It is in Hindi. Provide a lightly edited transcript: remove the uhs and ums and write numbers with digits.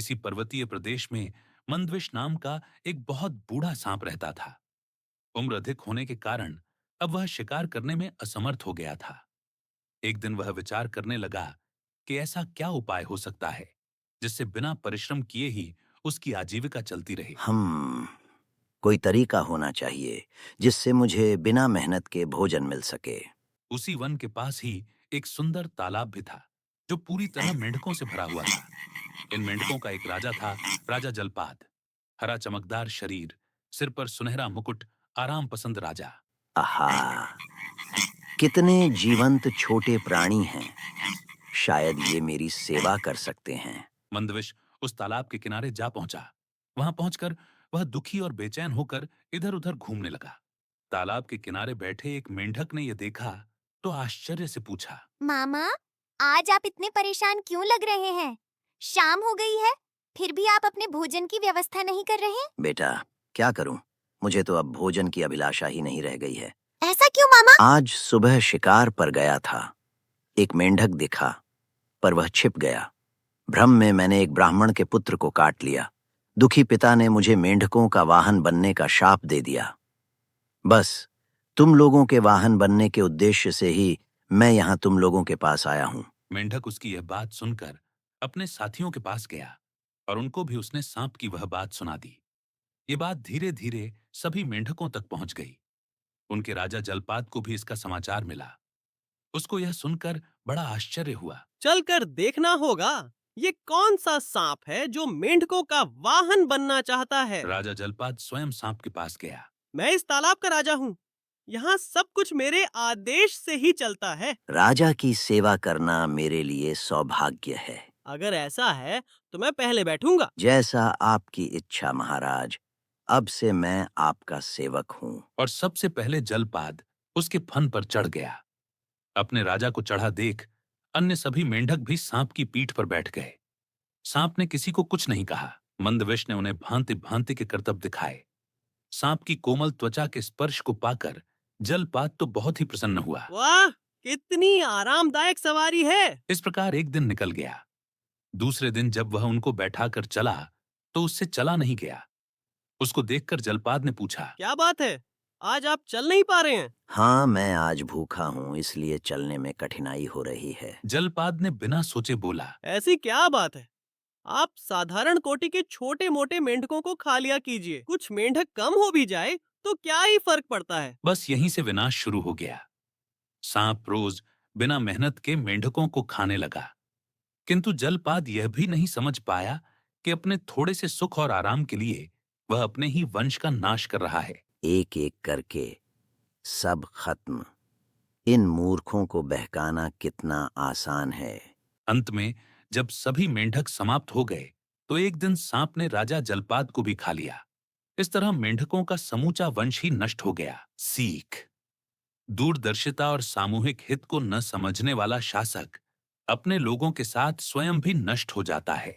किसी पर्वतीय प्रदेश में मंदविश नाम का एक बहुत बूढ़ा सांप रहता था। उम्र अधिक होने के कारण अब वह शिकार करने में असमर्थ हो गया था। एक दिन वह विचार करने लगा कि ऐसा क्या उपाय हो सकता है जिससे बिना परिश्रम किए ही उसकी आजीविका चलती रहे। हम कोई तरीका होना चाहिए जिससे मुझे बिना मेहनत के भोजन मिल सके। उसी वन के पास ही एक सुंदर तालाब भी था जो पूरी तरह मेंढकों से भरा हुआ था। इन मेंढकों का एक राजा था, राजा जलपाद। हरा चमकदार शरीर, सिर पर सुनहरा मुकुट, आराम पसंद राजा। आहा, कितने जीवंत छोटे प्राणी हैं। शायद ये मेरी सेवा कर सकते हैं। मंदविश उस तालाब के किनारे जा पहुंचा। वहां पहुंचकर वह दुखी और बेचैन होकर इधर उधर घूमने लगा। तालाब के किनारे बैठे एक मेंढक ने यह देखा तो आश्चर्य से पूछा। मामा, आज आप इतने परेशान क्यों लग रहे हैं? शाम हो गई है, फिर भी आप अपने भोजन की व्यवस्था नहीं कर रहे? बेटा, क्या करूं? मुझे तो अब भोजन की अभिलाषा ही नहीं रह गई है। ऐसा क्यों मामा? आज सुबह शिकार पर गया था। एक मेंढक दिखा, पर वह छिप गया। भ्रम में मैंने एक ब्राह्मण के पुत्र को काट लिया। दुखी पिता ने मुझे मेंढकों का वाहन बनने का शाप दे दिया। बस तुम लोगों के वाहन बनने के उद्देश्य से ही मैं यहाँ तुम लोगों के पास आया हूँ। मेंढक उसकी यह बात सुनकर अपने साथियों के पास गया और उनको भी उसने सांप की वह बात सुना दी। ये बात धीरे धीरे सभी मेंढकों तक पहुंच गई। उनके राजा जलपाद को भी इसका समाचार मिला। उसको यह सुनकर बड़ा आश्चर्य हुआ। चलकर देखना होगा ये कौन सा सांप है जो मेंढकों का वाहन बनना चाहता है। राजा जलपाद स्वयं सांप के पास गया। मैं इस तालाब का राजा हूँ। यहाँ सब कुछ मेरे आदेश से ही चलता है। राजा की सेवा करना मेरे लिए सौभाग्य है। अगर ऐसा है तो मैं पहले बैठूंगा। जैसा आपकी इच्छा महाराज। अब से मैं आपका सेवक हूँ। और सबसे पहले जलपाद उसके फन पर चढ़ गया। अपने राजा को चढ़ा देख अन्य सभी मेंढक भी सांप की पीठ पर बैठ गए। सांप ने किसी को कुछ नहीं कहा। मंदवेश ने उन्हें भांति भांति के करतब दिखाए। सांप की कोमल त्वचा के स्पर्श को पाकर जलपाद तो बहुत ही प्रसन्न हुआ। वाह, कितनी आरामदायक सवारी है। इस प्रकार एक दिन निकल गया। दूसरे दिन जब वह उनको बैठाकर चला तो उससे चला नहीं गया। उसको देखकर जलपाद ने पूछा। क्या बात है, आज आप चल नहीं पा रहे हैं? हाँ, मैं आज भूखा हूँ, इसलिए चलने में कठिनाई हो रही है। जलपाद ने बिना सोचे बोला। ऐसी क्या बात है? आप साधारण कोटि के छोटे मोटे मेंढकों को खा लिया कीजिए। कुछ मेंढक कम हो भी जाए तो क्या ही फर्क पड़ता है। बस यहीं से विनाश शुरू हो गया। सांप रोज बिना मेहनत के मेंढकों को खाने लगा। किंतु जलपाद यह भी नहीं समझ पाया कि अपने थोड़े से सुख और आराम के लिए वह अपने ही वंश का नाश कर रहा है। एक एक करके सब खत्म। इन मूर्खों को बहकाना कितना आसान है। अंत में जब सभी मेंढक समाप्त हो गए तो एक दिन सांप ने राजा जलपाद को भी खा लिया। इस तरह मेंढकों का समूचा वंश ही नष्ट हो गया। सीख: दूरदर्शिता और सामूहिक हित को न समझने वाला शासक अपने लोगों के साथ स्वयं भी नष्ट हो जाता है।